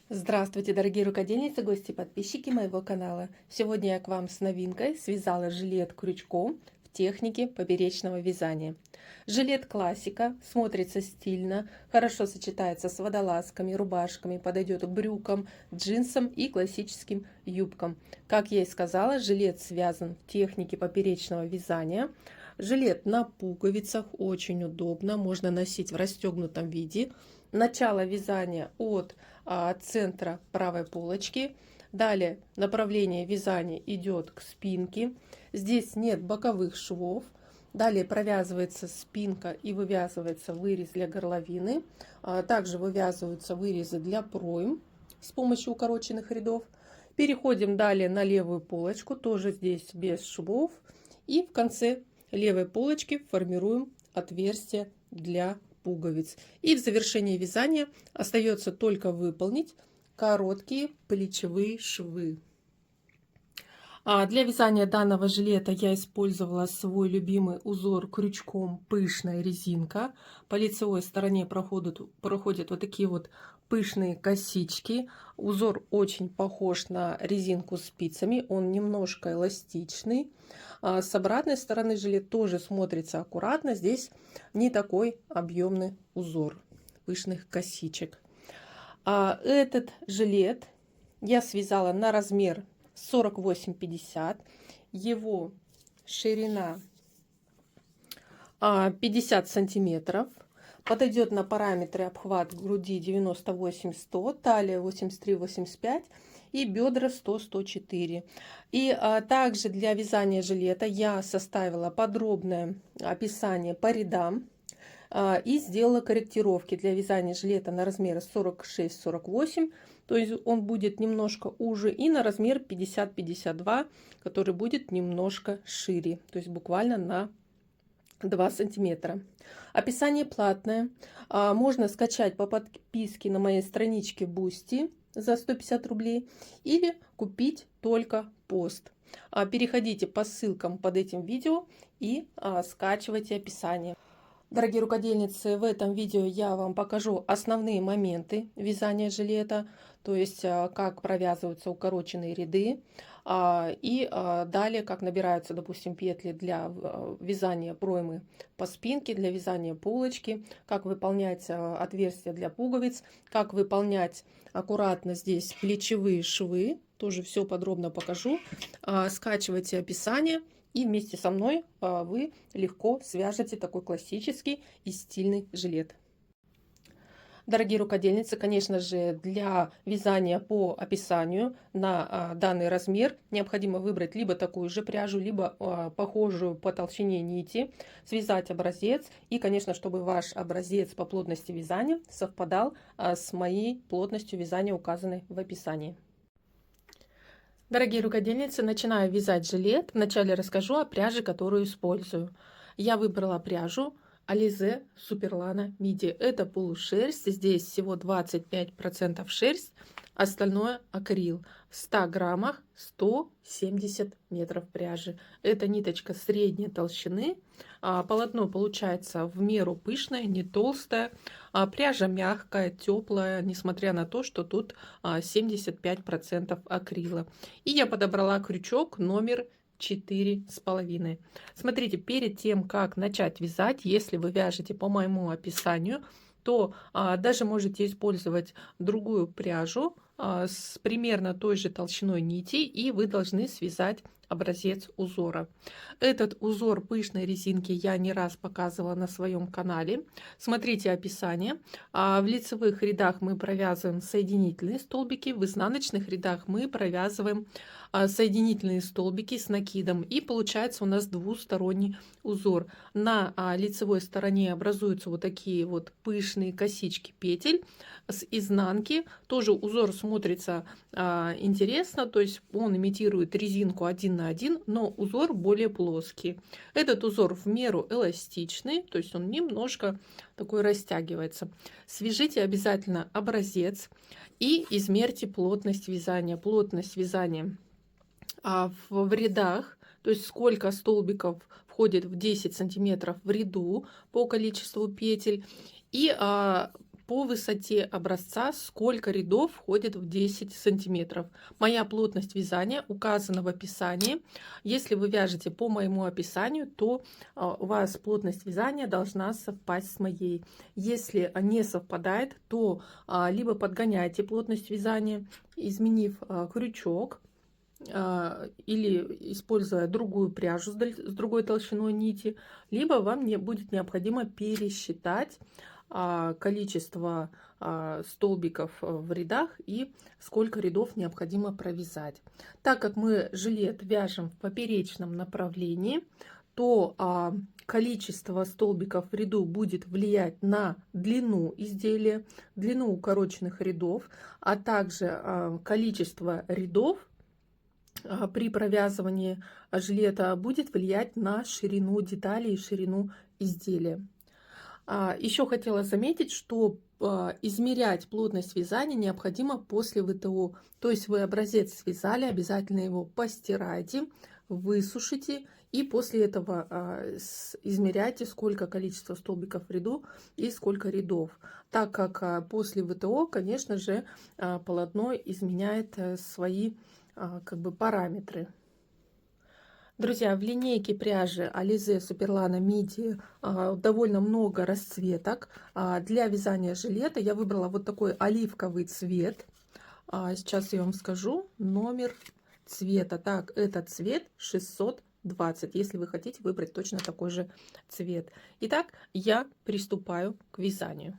Здравствуйте, дорогие рукодельницы, гости, подписчики моего канала. Сегодня я к вам с новинкой связала жилет крючком в технике поперечного вязания. Жилет классика, смотрится стильно, хорошо сочетается с водолазками, рубашками, подойдет к брюкам, джинсам и классическим юбкам. Как я и сказала, жилет связан в технике поперечного вязания. Жилет на пуговицах, очень удобно, можно носить в расстегнутом виде. Начало вязания от центра правой полочки. Далее направление вязания идет к спинке. Здесь нет боковых швов. Далее провязывается спинка и вывязывается вырез для горловины. Также вывязываются вырезы для пройм с помощью укороченных рядов. Переходим далее на левую полочку, тоже здесь без швов. И в конце левой полочки формируем отверстие для пуговиц. И в завершении вязания остается только выполнить короткие плечевые швы. Для вязания данного жилета я использовала свой любимый узор крючком пышная резинка. По лицевой стороне проходят вот такие вот пышные косички. Узор очень похож на резинку спицами, он немножко эластичный. С обратной стороны жилет тоже смотрится аккуратно. Здесь не такой объемный узор пышных косичек. Этот жилет я связала на размер 48-50, его ширина 50 сантиметров, подойдет на параметры обхват груди 98-100, талия 83-85 и бедра 100-104. И также для вязания жилета я составила подробное описание по рядам и сделала корректировки для вязания жилета на размеры 46-48, то есть он будет немножко уже, и на размер 50-52, который будет немножко шире, то есть буквально на 2 сантиметра. Описание платное, можно скачать по подписке на моей страничке Boosty за 150 рублей или купить только пост. Переходите по ссылкам под этим видео и скачивайте описание. Дорогие рукодельницы, в этом видео я вам покажу основные моменты вязания жилета, то есть как провязываются укороченные ряды, и далее как набираются, допустим, петли для вязания проймы по спинке, для вязания полочки, как выполнять отверстия для пуговиц, как выполнять аккуратно здесь плечевые швы, тоже все подробно покажу. Скачивайте описание. И вместе со мной вы легко свяжете такой классический и стильный жилет. Дорогие рукодельницы, конечно же, для вязания по описанию на данный размер необходимо выбрать либо такую же пряжу, либо похожую по толщине нити, связать образец. И, конечно, чтобы ваш образец по плотности вязания совпадал с моей плотностью вязания, указанной в описании. Дорогие рукодельницы, начинаю вязать жилет. Вначале расскажу о пряже, которую использую. Я выбрала пряжу Alize Superlana Midi. Это полушерсть, здесь всего 25% шерсть, остальное акрил. В 100 граммах 170 метров пряжи. Это ниточка средней толщины. Полотно получается в меру пышное, не толстое. Пряжа мягкая, теплая, несмотря на то, что тут 75% акрила. И я подобрала крючок номер 4,5. Смотрите, перед тем, как начать вязать, если вы вяжете по моему описанию, то даже можете использовать другую пряжу с примерно той же толщиной нити, и вы должны связать образец узора. Этот узор пышной резинки я не раз показывала на своем канале. Смотрите описание. В лицевых рядах мы провязываем соединительные столбики, в изнаночных рядах мы провязываем соединительные столбики с накидом, и получается у нас двусторонний узор. На лицевой стороне образуются вот такие вот пышные косички петель, с изнанки тоже узор смотрится интересно, то есть он имитирует резинку 1 на 1, но узор более плоский. Этот узор в меру эластичный, то есть он немножко такой растягивается. Свяжите обязательно образец и измерьте плотность вязания. Плотность вязания в рядах, то есть сколько столбиков входит в 10 сантиметров в ряду по количеству петель, и по высоте образца, сколько рядов входит в 10 сантиметров. Моя плотность вязания указана в описании. Если вы вяжете по моему описанию, то у вас плотность вязания должна совпасть с моей. Если не совпадает, то либо подгоняйте плотность вязания, изменив крючок, или используя другую пряжу с другой толщиной нити, либо вам будет необходимо пересчитать количество столбиков в рядах и сколько рядов необходимо провязать. Так как мы жилет вяжем в поперечном направлении, то количество столбиков в ряду будет влиять на длину изделия, длину укороченных рядов, а также количество рядов при провязывании жилета будет влиять на ширину деталей и ширину изделия. Еще хотела заметить, что измерять плотность вязания необходимо после ВТО. То есть вы образец связали, обязательно его постирайте, высушите и после этого измеряйте, сколько количество столбиков в ряду и сколько рядов. Так как после ВТО, конечно же, полотно изменяет свои параметры. Друзья, в линейке пряжи Alize Superlana Midi довольно много расцветок. Для вязания жилета я выбрала вот такой оливковый цвет. Сейчас я вам скажу номер цвета. Так, этот цвет 620, если вы хотите выбрать точно такой же цвет. Итак, я приступаю к вязанию.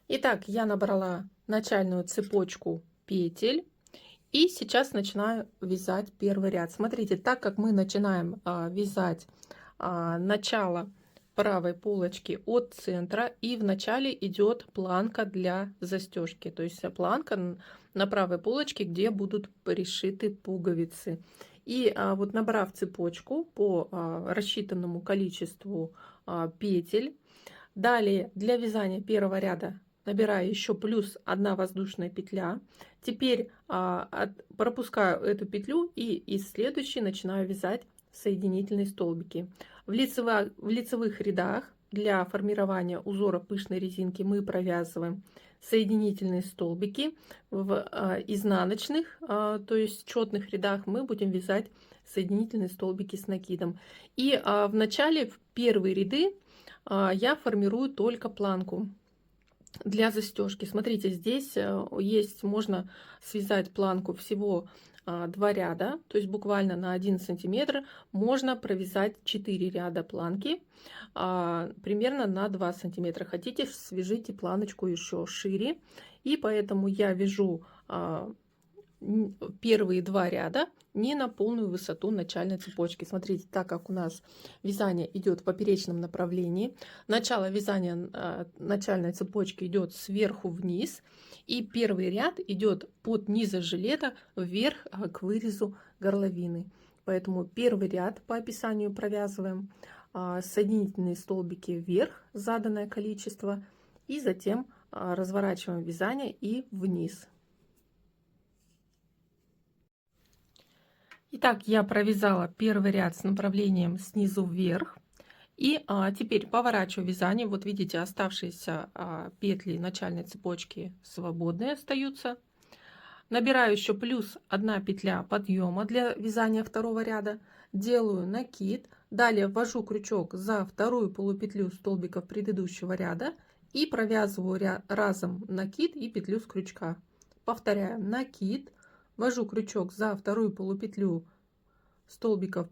Итак, я набрала начальную цепочку петель. И сейчас начинаю вязать первый ряд. Смотрите, так как мы начинаем вязать начало правой полочки от центра, и в начале идет планка для застежки. То есть планка на правой полочке, где будут пришиты пуговицы. И вот набрав цепочку по рассчитанному количеству петель, далее для вязания первого ряда набираю еще плюс 1 воздушная петля. Теперь пропускаю эту петлю и из следующей начинаю вязать соединительные столбики. В лицевых рядах для формирования узора пышной резинки мы провязываем соединительные столбики. В изнаночных, то есть четных рядах, мы будем вязать соединительные столбики с накидом. И в начале, в первые ряды, я формирую только планку для застежки. Смотрите, здесь есть, можно связать планку всего 2 ряда, то есть буквально на 1 сантиметр можно провязать 4 ряда планки, примерно на 2 сантиметра. Хотите, свяжите планочку еще шире, и поэтому я вяжу первые 2 ряда не на полную высоту начальной цепочки. Смотрите, так как у нас вязание идет в поперечном направлении, начало вязания начальной цепочки идет сверху вниз, и первый ряд идет под низом жилета вверх к вырезу горловины. Поэтому первый ряд по описанию провязываем, соединительные столбики вверх, заданное количество, и затем разворачиваем вязание и вниз. Итак, я провязала первый ряд с направлением снизу вверх. И теперь поворачиваю вязание. Вот видите, оставшиеся петли начальной цепочки свободные остаются. Набираю еще плюс 1 петля подъема для вязания второго ряда. Делаю накид. Далее ввожу крючок за вторую полупетлю столбиков предыдущего ряда и провязываю разом накид и петлю с крючка. Повторяю: накид. Ввожу крючок за вторую полупетлю столбиков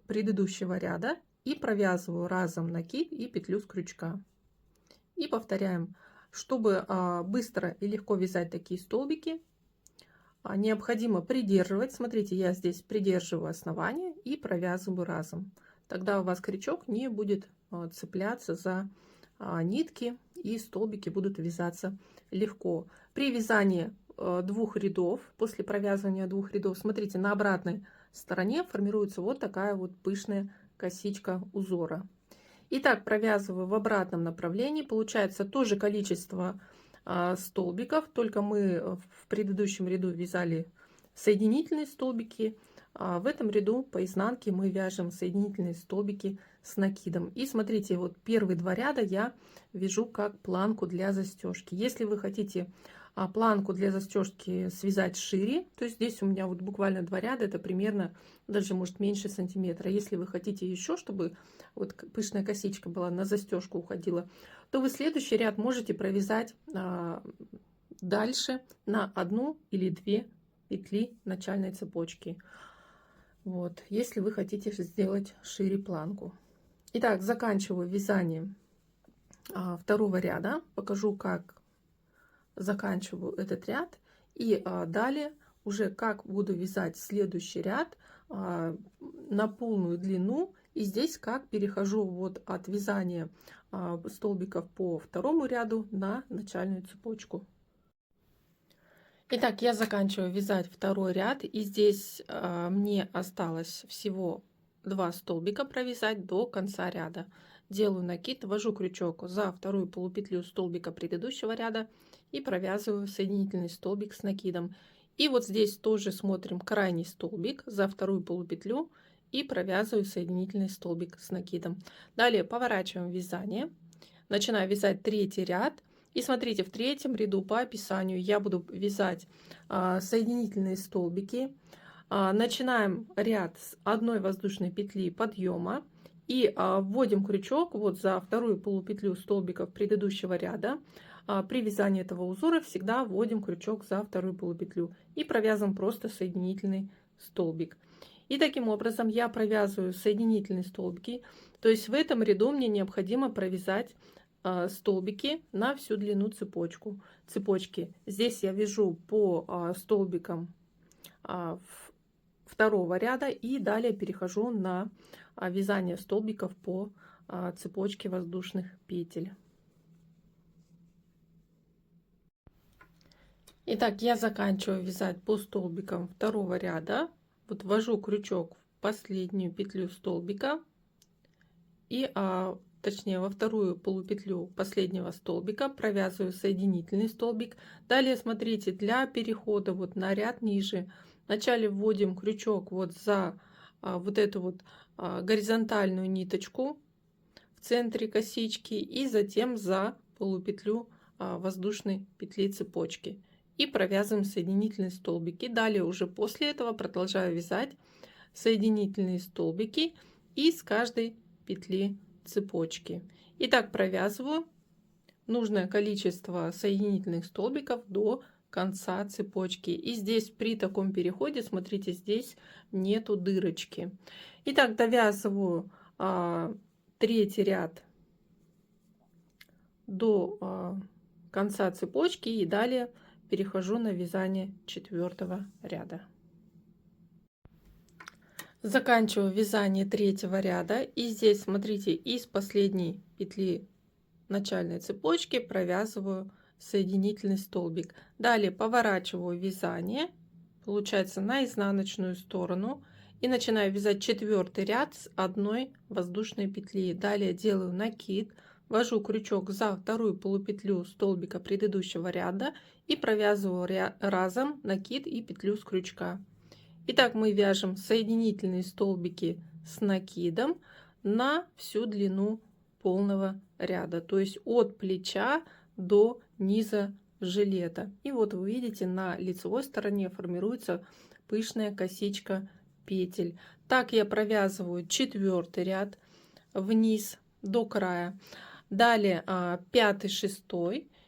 предыдущего ряда и провязываю разом накид и петлю с крючка. И повторяем. Чтобы быстро и легко вязать такие столбики, необходимо придерживать. Смотрите, я здесь придерживаю основание и провязываю разом. Тогда у вас крючок не будет цепляться за нитки, и столбики будут вязаться легко. При вязании 2 рядов, после провязывания 2 рядов, смотрите, на обратной стороне формируется вот такая вот пышная косичка узора. Итак, провязываю в обратном направлении. Получается то же количество столбиков, только мы в предыдущем ряду вязали соединительные столбики, в этом ряду по изнанке мы вяжем соединительные столбики с накидом. И смотрите, вот первые 2 ряда я вяжу как планку для застежки. Если вы хотите планку для застежки связать шире, то есть здесь у меня вот буквально 2 ряда, это примерно даже может меньше сантиметра. Если вы хотите еще, чтобы вот пышная косичка была, на застежку уходила, то вы следующий ряд можете провязать дальше на 1 или 2 петли начальной цепочки. Вот, если вы хотите сделать шире планку. Итак, заканчиваю вязание второго ряда. Покажу, как заканчиваю этот ряд. И далее уже как буду вязать следующий ряд на полную длину. И здесь как перехожу вот от вязания столбиков по второму ряду на начальную цепочку. Итак, я заканчиваю вязать второй ряд, и здесь мне осталось всего 2 столбика провязать до конца ряда. Делаю накид, ввожу крючок за вторую полупетлю столбика предыдущего ряда и провязываю соединительный столбик с накидом. И вот здесь тоже смотрим крайний столбик за вторую полупетлю и провязываю соединительный столбик с накидом. Далее поворачиваем вязание, начинаю вязать третий ряд. И смотрите, в третьем ряду по описанию я буду вязать соединительные столбики. Начинаем ряд с 1 воздушной петли подъема и вводим крючок вот за вторую полупетлю столбиков предыдущего ряда. При вязании этого узора всегда вводим крючок за вторую полупетлю и провязываем просто соединительный столбик. И таким образом я провязываю соединительные столбики. То есть в этом ряду мне необходимо провязать столбики на всю длину цепочки. Здесь я вяжу по столбикам второго ряда и далее перехожу на вязание столбиков по цепочке воздушных петель. Итак, я заканчиваю вязать по столбикам второго ряда. Вот ввожу крючок в последнюю петлю столбика и точнее во вторую полупетлю последнего столбика провязываю соединительный столбик. Далее смотрите, для перехода вот на ряд ниже вначале вводим крючок вот за вот эту вот горизонтальную ниточку в центре косички и затем за полупетлю воздушной петли цепочки и провязываем соединительные столбики. Далее уже после этого продолжаю вязать соединительные столбики и с каждой петли цепочки. И так провязываю нужное количество соединительных столбиков до конца цепочки. И здесь при таком переходе, смотрите, здесь нету дырочки. Итак, довязываю третий ряд до конца цепочки и далее перехожу на вязание четвертого ряда. Заканчиваю вязание третьего ряда и здесь смотрите, из последней петли начальной цепочки провязываю соединительный столбик. Далее поворачиваю вязание, получается, на изнаночную сторону и начинаю вязать четвертый ряд с 1 воздушной петли. Далее делаю накид, ввожу крючок за вторую полупетлю столбика предыдущего ряда и провязываю разом накид и петлю с крючка. Итак, мы вяжем соединительные столбики с накидом на всю длину полного ряда, то есть от плеча до низа жилета. И вот вы видите, на лицевой стороне формируется пышная косичка петель. Так я провязываю четвертый ряд вниз до края. Далее 5, 6,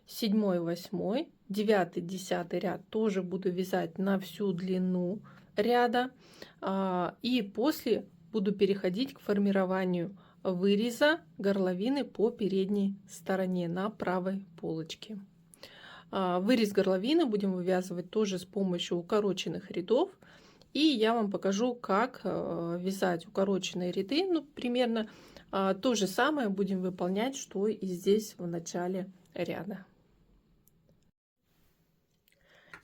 7, 8, 9, 10 ряд тоже буду вязать на всю длину ряда, и после буду переходить к формированию выреза горловины по передней стороне на правой полочке. Вырез горловины будем вывязывать тоже с помощью укороченных рядов, и я вам покажу, как вязать укороченные ряды. Ну, примерно то же самое будем выполнять, что и здесь в начале ряда.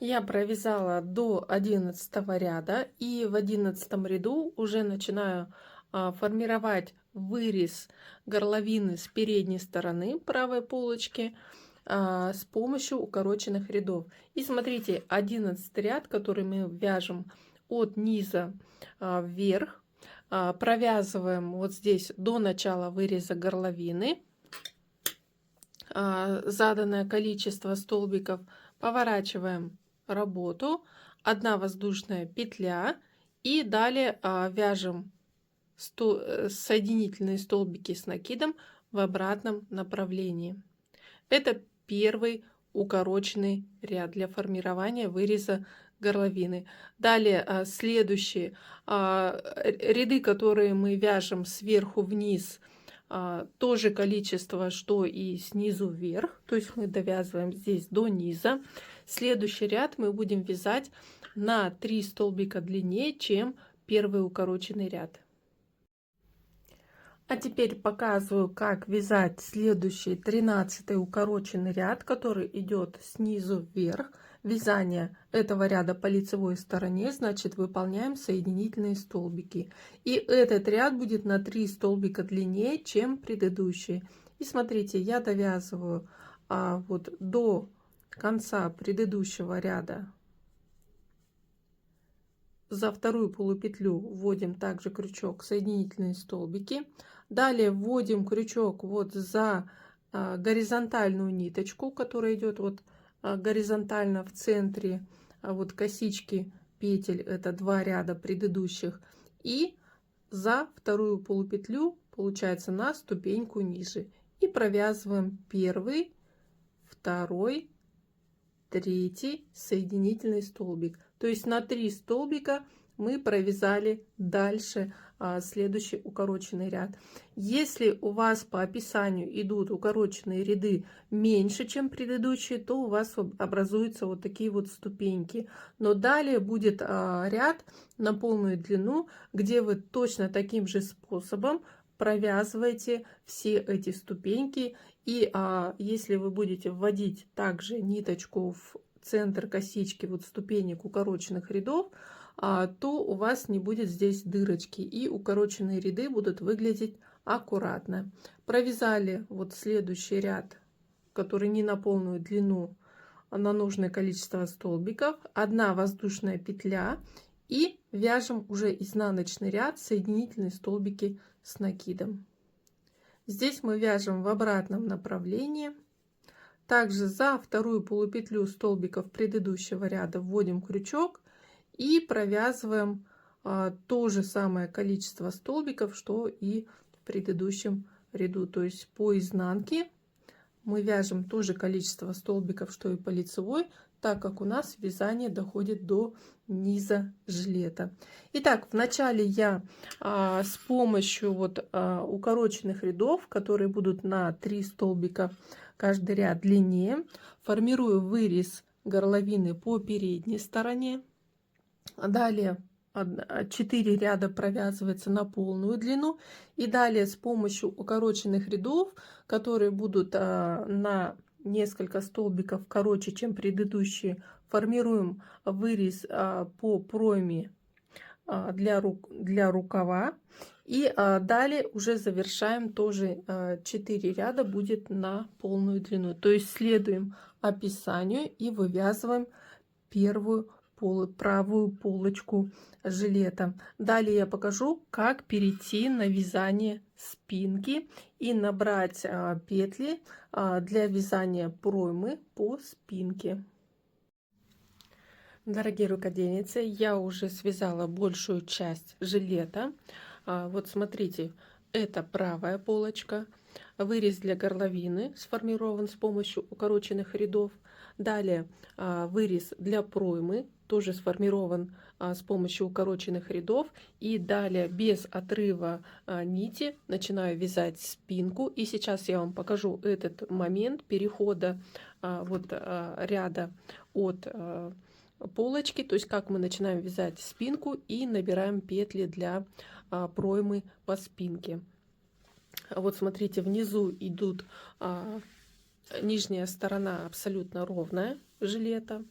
Я провязала до 11 ряда и в 11 ряду уже начинаю формировать вырез горловины с передней стороны правой полочки с помощью укороченных рядов. И смотрите, 11 ряд, который мы вяжем от низа вверх, провязываем вот здесь до начала выреза горловины заданное количество столбиков, поворачиваем работу, 1 воздушная петля и далее вяжем соединительные столбики с накидом в обратном направлении. Это первый укороченный ряд для формирования выреза горловины. Далее следующие ряды, которые мы вяжем сверху вниз, то же количество, что и снизу вверх, то есть мы довязываем здесь до низа. Следующий ряд мы будем вязать на 3 столбика длиннее, чем первый укороченный ряд. А теперь показываю, как вязать следующий 13-й укороченный ряд, который идет снизу вверх. Вязание этого ряда по лицевой стороне, значит, выполняем соединительные столбики. И этот ряд будет на 3 столбика длиннее, чем предыдущий. И смотрите, я довязываю вот до конца предыдущего ряда. За вторую полупетлю вводим также крючок соединительные столбики. Далее вводим крючок вот за горизонтальную ниточку, которая идет вот горизонтально в центре вот косички петель, это 2 ряда предыдущих, и за вторую полупетлю получается на ступеньку ниже, и провязываем 1, 2, 3 соединительный столбик. То есть на 3 столбика мы провязали дальше следующий укороченный ряд. Если у вас по описанию идут укороченные ряды меньше, чем предыдущие, то у вас образуются вот такие вот ступеньки. Но далее будет ряд на полную длину, где вы точно таким же способом провязываете все эти ступеньки. И если вы будете вводить также ниточку в центр косички вот ступенек укороченных рядов, то у вас не будет здесь дырочки, и укороченные ряды будут выглядеть аккуратно. Провязали вот следующий ряд, который не на полную длину, на нужное количество столбиков, 1 воздушная петля, и вяжем уже изнаночный ряд, соединительные столбики с накидом. Здесь мы вяжем в обратном направлении. Также за вторую полупетлю столбиков предыдущего ряда вводим крючок и провязываем то же самое количество столбиков, что и в предыдущем ряду. То есть по изнанке мы вяжем то же количество столбиков, что и по лицевой, так как у нас вязание доходит до низа жилета. Итак, вначале я с помощью вот укороченных рядов, которые будут на 3 столбика каждый ряд длиннее, формирую вырез горловины по передней стороне. Далее 4 ряда провязывается на полную длину, и далее с помощью укороченных рядов, которые будут на несколько столбиков короче, чем предыдущие, формируем вырез по пройме для рукава, и далее уже завершаем тоже 4 ряда будет на полную длину. То есть следуем описанию и вывязываем правую полочку жилета. Далее я покажу, как перейти на вязание спинки и набрать петли для вязания проймы по спинке. Дорогие рукодельницы, я уже связала большую часть жилета. Вот смотрите, это правая полочка. Вырез для горловины сформирован с помощью укороченных рядов. Далее вырез для проймы тоже сформирован с помощью укороченных рядов. И далее без отрыва нити начинаю вязать спинку. И сейчас я вам покажу этот момент перехода вот ряда от полочки, то есть как мы начинаем вязать спинку и набираем петли для проймы по спинке. Вот смотрите, внизу идут нижняя сторона абсолютно ровная жилета,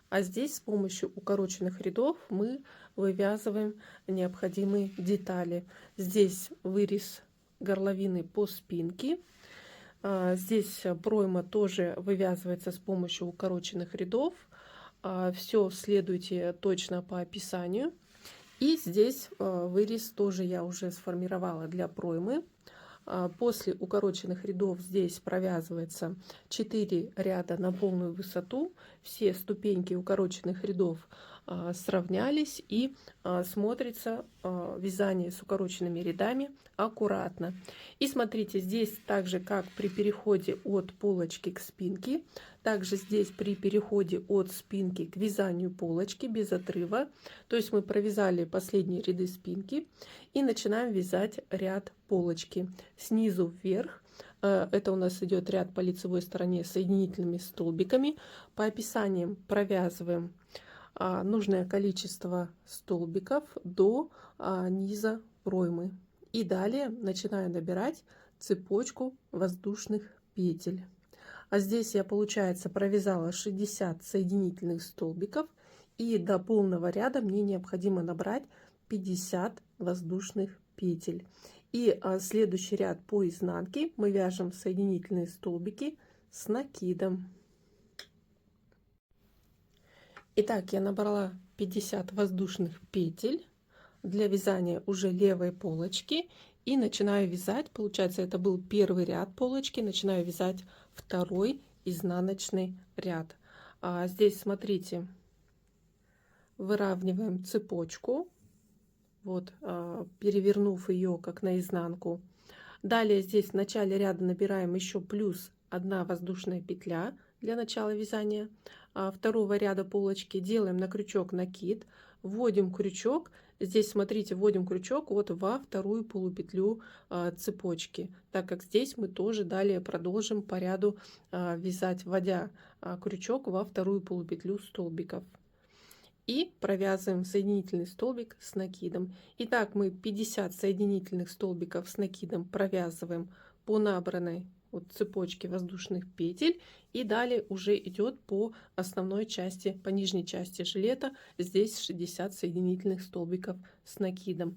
а здесь с помощью укороченных рядов мы вывязываем необходимые детали. Здесь вырез горловины по спинке, здесь пройма тоже вывязывается с помощью укороченных рядов. Все следуйте точно по описанию. И здесь вырез тоже я уже сформировала для проймы. После укороченных рядов здесь провязывается 4 ряда на полную высоту. Все ступеньки укороченных рядов сравнялись, и смотрится вязание с укороченными рядами аккуратно. И смотрите, здесь также как при переходе от полочки к спинке, также здесь при переходе от спинки к вязанию полочки без отрыва. То есть мы провязали последние ряды спинки и начинаем вязать ряд полочки снизу вверх. Это у нас идет ряд по лицевой стороне с соединительными столбиками. По описаниям провязываем нужное количество столбиков до низа проймы. И далее начинаю набирать цепочку воздушных петель. А здесь я, получается, провязала 60 соединительных столбиков, и до полного ряда мне необходимо набрать 50 воздушных петель. И следующий ряд по изнанке мы вяжем соединительные столбики с накидом. Итак, я набрала 50 воздушных петель для вязания уже левой полочки и начинаю вязать. Получается, это был первый ряд полочки, начинаю вязать второй изнаночный ряд. Здесь, смотрите, выравниваем цепочку, вот, перевернув ее как наизнанку. Далее здесь в начале ряда набираем еще плюс 1 воздушная петля для начала вязания второго ряда полочки, делаем на крючок накид, вводим крючок. Здесь, смотрите, вводим крючок вот во вторую полупетлю цепочки, так как здесь мы тоже далее продолжим по ряду вязать, вводя крючок во вторую полупетлю столбиков. И провязываем соединительный столбик с накидом. Итак, мы 50 соединительных столбиков с накидом провязываем по набранной вот цепочке воздушных петель, и далее уже идет по основной части, по нижней части жилета. Здесь 60 соединительных столбиков с накидом.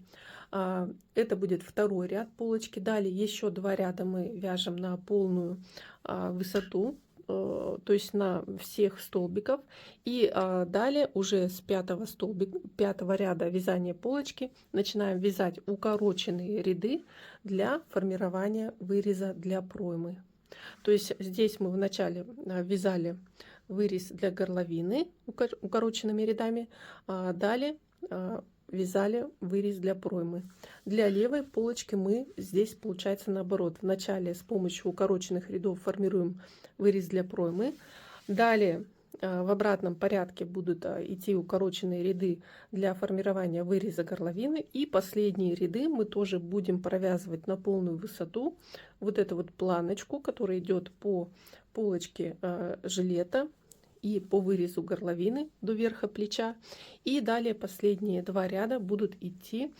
Это будет второй ряд полочки. Далее еще 2 ряда мы вяжем на полную высоту, то есть на всех столбиков. И далее уже с 5-го ряда вязания полочки начинаем вязать укороченные ряды для формирования выреза для проймы. То есть здесь мы вначале вязали вырез для горловины укороченными рядами, а далее вязали вырез для проймы. Для левой полочки мы здесь, получается, наоборот. Вначале с помощью укороченных рядов формируем вырез для проймы. Далее в обратном порядке будут идти укороченные ряды для формирования выреза горловины. И последние ряды мы тоже будем провязывать на полную высоту. Вот эту вот планочку, которая идет по полочке жилета и по вырезу горловины до верха плеча. И далее последние 2 ряда будут идти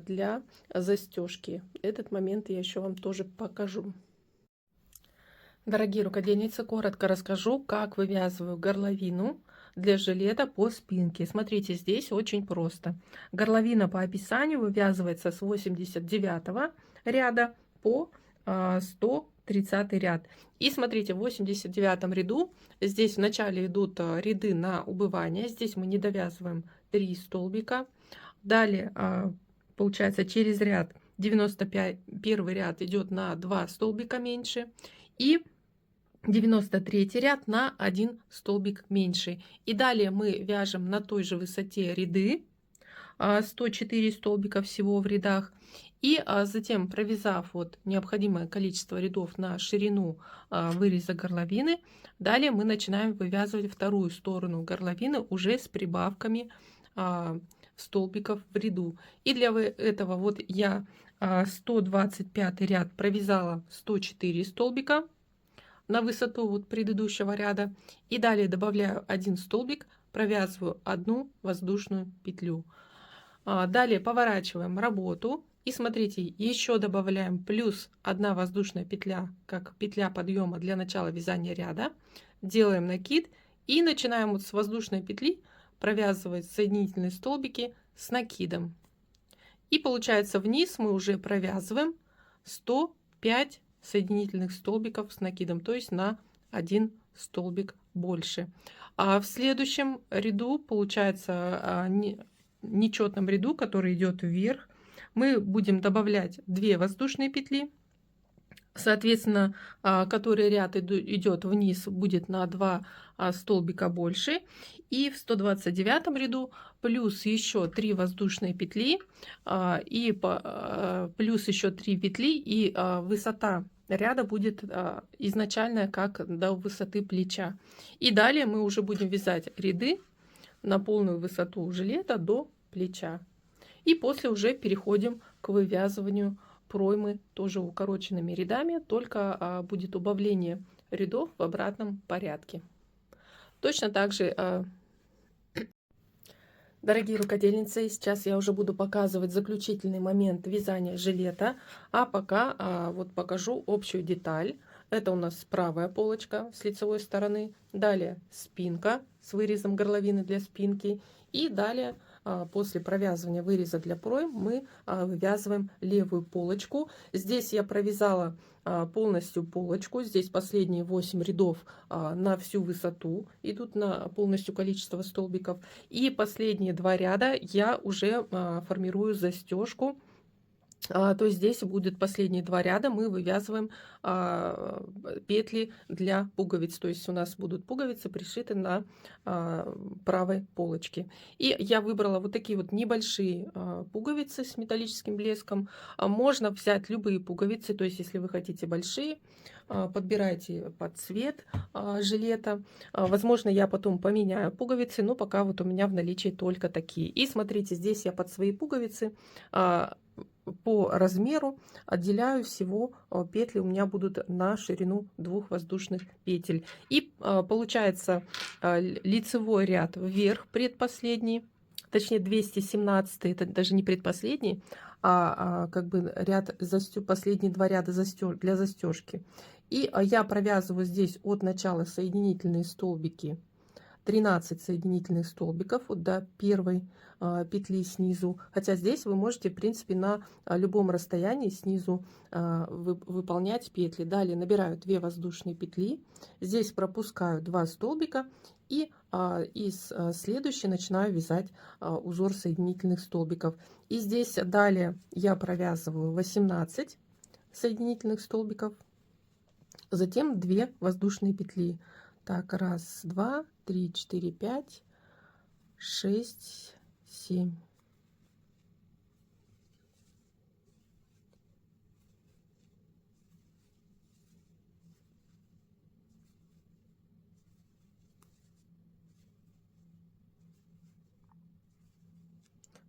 для застежки. Этот момент я еще вам тоже покажу. Дорогие рукодельницы, коротко расскажу, как вывязываю горловину для жилета по спинке. Смотрите, здесь очень просто. Горловина по описанию вывязывается с 89 ряда по 130 ряд. И смотрите, в 89 ряду здесь вначале идут ряды на убывание. Здесь мы не довязываем 3 столбика. Далее, получается, через ряд 91 ряд идет на 2 столбика меньше. И 93 ряд на 1 столбик меньше. И далее мы вяжем на той же высоте ряды, 104 столбика всего в рядах. И затем, провязав вот необходимое количество рядов на ширину выреза горловины, далее мы начинаем вывязывать вторую сторону горловины уже с прибавками столбиков в ряду. И для этого вот я 125 ряд провязала 104 столбика на высоту вот предыдущего ряда, и далее добавляю 1 столбик, провязываю 1 воздушную петлю. Далее поворачиваем работу, и смотрите, еще добавляем плюс 1 воздушная петля, как петля подъема для начала вязания ряда, делаем накид и начинаем вот с воздушной петли провязывать соединительные столбики с накидом. И получается, вниз мы уже провязываем 105 соединительных столбиков с накидом, то есть на 1 столбик больше. А в следующем ряду, получается, нечетном ряду, который идет вверх, мы будем добавлять 2 воздушные петли. Соответственно, который ряд идет вниз, будет на 2 столбика больше. И в 129 ряду плюс еще 3 воздушные петли, плюс еще 3 петли, и высота ряда будет изначальная, как до высоты плеча. И далее мы уже будем вязать ряды на полную высоту жилета до плеча. И после уже переходим к вывязыванию проймы тоже укороченными рядами, только будет убавление рядов в обратном порядке. Точно так же, дорогие рукодельницы, сейчас я уже буду показывать заключительный момент вязания жилета, а пока вот покажу общую деталь. Это у нас правая полочка с лицевой стороны, далее спинка с вырезом горловины для спинки, и далее после провязывания выреза для пройм мы вывязываем левую полочку. Здесь я провязала полностью полочку. Здесь последние 8 рядов на всю высоту идут, на полностью количество столбиков. И последние 2 ряда я уже формирую застежку. То есть здесь будет последние 2 ряда, мы вывязываем петли для пуговиц. То есть у нас будут пуговицы пришиты на правой полочке. И я выбрала вот такие вот небольшие пуговицы с металлическим блеском. Можно взять любые пуговицы, то есть если вы хотите большие, подбирайте под цвет жилета. Возможно, я потом поменяю пуговицы, но пока вот у меня в наличии только такие. И смотрите, здесь я под свои пуговицы по размеру отделяю всего петли, у меня будут на ширину 2 воздушных петель. И получается лицевой ряд вверх, предпоследний, точнее 217, это даже не предпоследний, как бы ряд, последние 2 ряда для застежки. И я провязываю здесь от начала соединительные столбики, 13 соединительных столбиков вот до первой петли снизу. Хотя здесь вы можете, в принципе, на любом расстоянии снизу выполнять петли. Далее набираю 2 воздушные петли. Здесь пропускаю 2 столбика. И из следующей начинаю вязать узор соединительных столбиков. И здесь далее я провязываю 18 соединительных столбиков. Затем 2 воздушные петли. Так, 1, 2, 3, 4, 5, 6, 7.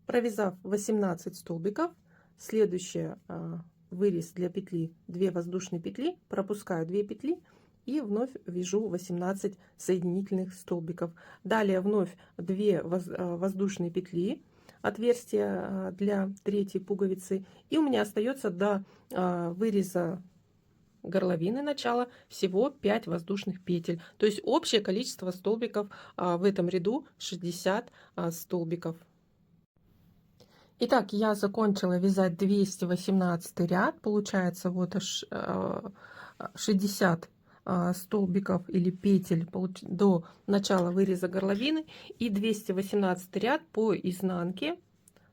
Провязав 18 столбиков, следующее вырез для петли 2 воздушные петли, пропускаю 2 петли и вновь вяжу 18 соединительных столбиков. Далее вновь 2 воздушные петли, отверстие для 3-й пуговицы, и у меня остается до выреза горловины начала всего 5 воздушных петель. То есть общее количество столбиков в этом ряду 60 столбиков. Итак, я закончила вязать 218 ряд. Получается вот 60 столбиков или петель до начала выреза горловины, и 218 ряд по изнанке.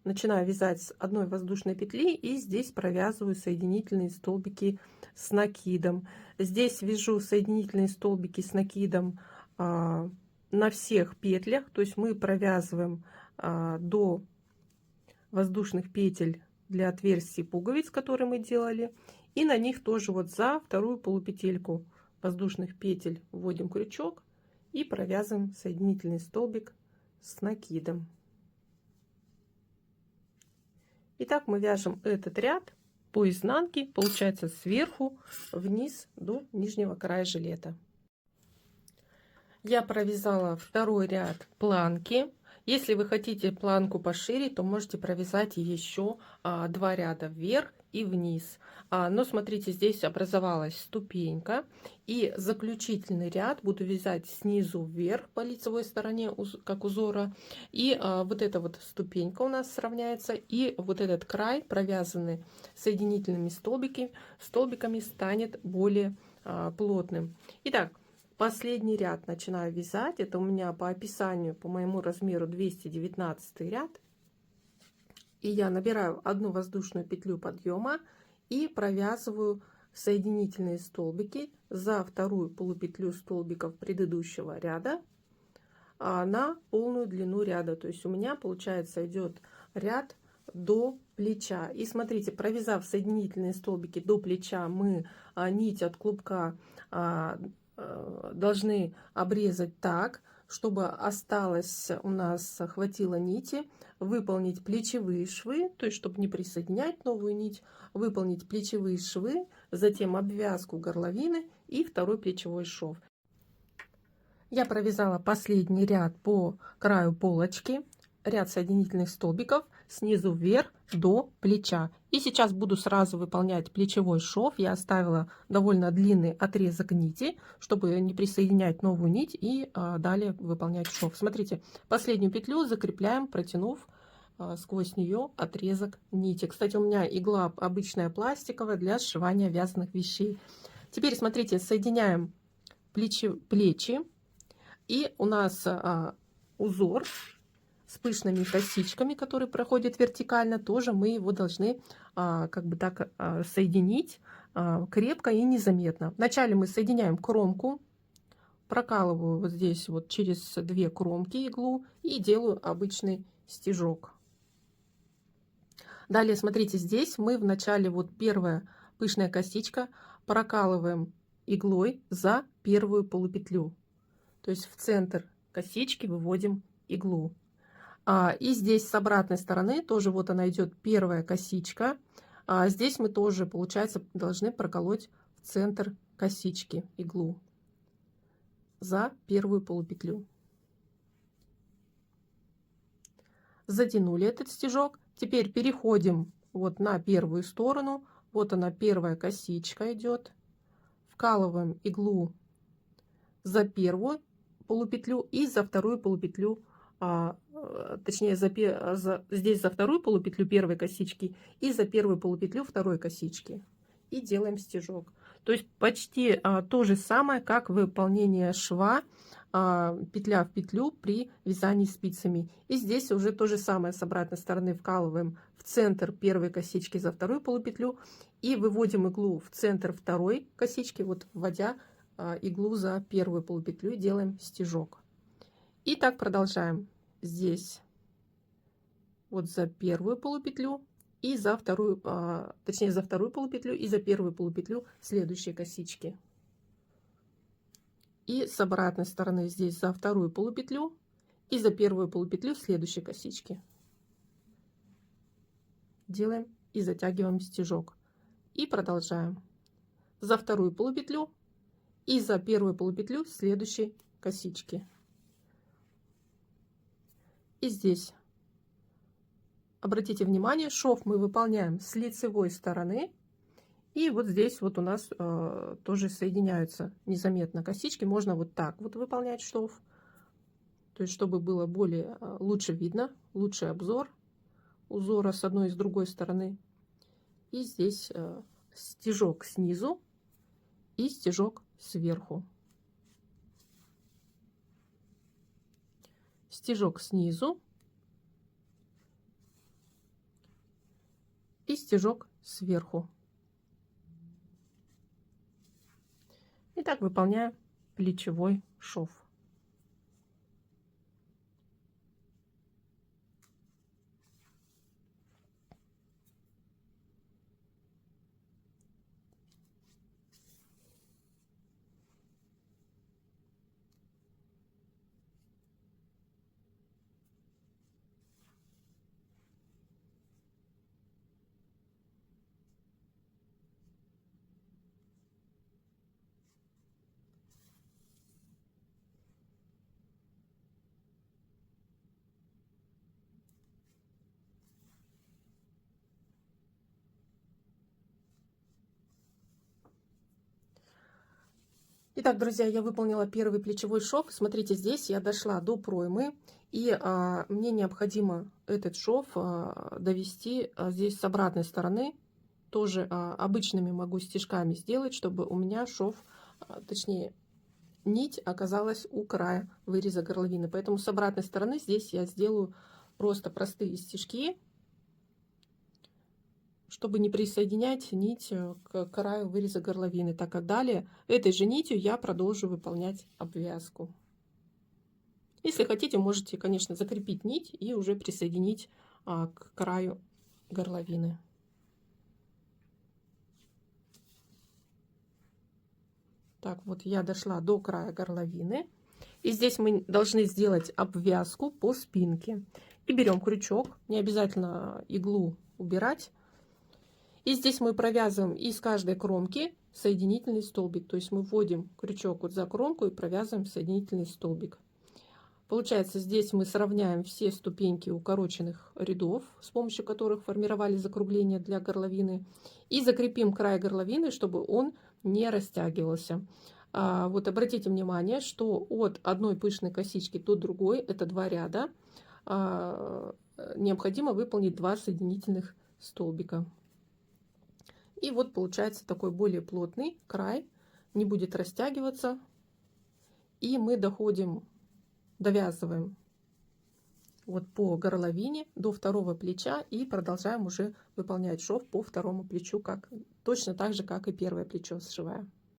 Начинаю вязать с 1 воздушной петли и здесь провязываю соединительные столбики с накидом. Здесь вяжу соединительные столбики с накидом на всех петлях, то есть мы провязываем до воздушных петель для отверстий пуговиц, которые мы делали, и на них тоже вот за вторую полупетельку воздушных петель вводим крючок и провязываем соединительный столбик с накидом. Итак, мы вяжем этот ряд по изнанке, получается сверху вниз до нижнего края жилета. Я провязала второй ряд планки. Если вы хотите планку пошире, то можете провязать еще 2 ряда вверх и вниз. Но смотрите, здесь образовалась ступенька, и заключительный ряд буду вязать снизу вверх по лицевой стороне, как узора, и вот эта вот ступенька у нас сравняется, и вот этот край, провязанный соединительными столбиками, станет более плотным. Итак, последний ряд начинаю вязать. Это у меня по описанию, по моему размеру 219 ряд. И я набираю одну воздушную петлю подъема и провязываю соединительные столбики за вторую полупетлю столбиков предыдущего ряда на полную длину ряда. То есть у меня получается идет ряд до плеча. И смотрите, провязав соединительные столбики до плеча, мы нить от клубка должны обрезать так, чтобы осталось у нас, хватило нити, выполнить плечевые швы, то есть чтобы не присоединять новую нить, выполнить плечевые швы, затем обвязку горловины и второй плечевой шов. Я провязала последний ряд по краю полочки, ряд соединительных столбиков снизу вверх до плеча. И сейчас буду сразу выполнять плечевой шов. Я оставила довольно длинный отрезок нити, чтобы не присоединять новую нить и далее выполнять шов. Смотрите, последнюю петлю закрепляем, протянув сквозь нее отрезок нити. Кстати, у меня игла обычная пластиковая для сшивания вязаных вещей. Теперь смотрите, соединяем плечи. И у нас узор с пышными косичками, который проходит вертикально, тоже мы его должны как бы так соединить крепко и незаметно. Вначале мы соединяем кромку, прокалываю вот здесь вот через две кромки иглу и делаю обычный стежок. Далее, смотрите, здесь мы вначале вот первая пышная косичка прокалываем иглой за первую полупетлю. То есть в центр косички выводим иглу. И здесь с обратной стороны тоже вот она идет первая косичка. Здесь мы тоже, получается, должны проколоть в центр косички иглу за первую полупетлю. Затянули этот стежок. Теперь переходим вот на первую сторону. Вот она, первая косичка идет. Вкалываем иглу за первую полупетлю и за вторую полупетлю, точнее здесь за вторую полупетлю первой косички и за первую полупетлю второй косички, и делаем стежок. То есть почти то же самое, как выполнение шва петля в петлю при вязании спицами. И здесь уже то же самое, с обратной стороны вкалываем в центр первой косички за вторую полупетлю и выводим иглу в центр второй косички, вот вводя иглу за первую полупетлю, и делаем стежок. И так продолжаем. Здесь вот за первую полупетлю и за вторую, точнее за вторую полупетлю и за первую полупетлю следующей косички. И с обратной стороны здесь за вторую полупетлю и за первую полупетлю следующей косички. Делаем и затягиваем стежок. И продолжаем. За вторую полупетлю и за первую полупетлю следующей косички. И здесь обратите внимание, шов мы выполняем с лицевой стороны. И вот здесь вот у нас тоже соединяются незаметно косички. Можно вот так вот выполнять шов. То есть чтобы было более лучше видно, лучший обзор узора с одной и с другой стороны. И здесь стежок снизу и стежок сверху. Стежок снизу и стежок сверху. И так выполняю плечевой шов. Итак, друзья, я выполнила первый плечевой шов. Смотрите, здесь я дошла до проймы, и мне необходимо этот шов довести здесь с обратной стороны. Тоже обычными могу стежками сделать, чтобы у меня шов, точнее, нить оказалась у края выреза горловины. Поэтому с обратной стороны здесь я сделаю просто простые стежки, чтобы не присоединять нить к краю выреза горловины, так как далее этой же нитью я продолжу выполнять обвязку. Если хотите, можете, конечно, закрепить нить и уже присоединить к краю горловины. Так, вот я дошла до края горловины. И здесь мы должны сделать обвязку по спинке. И берем крючок, не обязательно иглу убирать. И здесь мы провязываем из каждой кромки соединительный столбик. То есть мы вводим крючок вот за кромку и провязываем соединительный столбик. Получается, здесь мы сравняем все ступеньки укороченных рядов, с помощью которых формировали закругление для горловины. И закрепим край горловины, чтобы он не растягивался. Вот обратите внимание, что от одной пышной косички до другой, это 2 ряда, необходимо выполнить 2 соединительных столбика. И вот получается такой более плотный край, не будет растягиваться. И мы довязываем вот по горловине до второго плеча и продолжаем уже выполнять шов по второму плечу, точно так же, как и первое плечо сшиваем.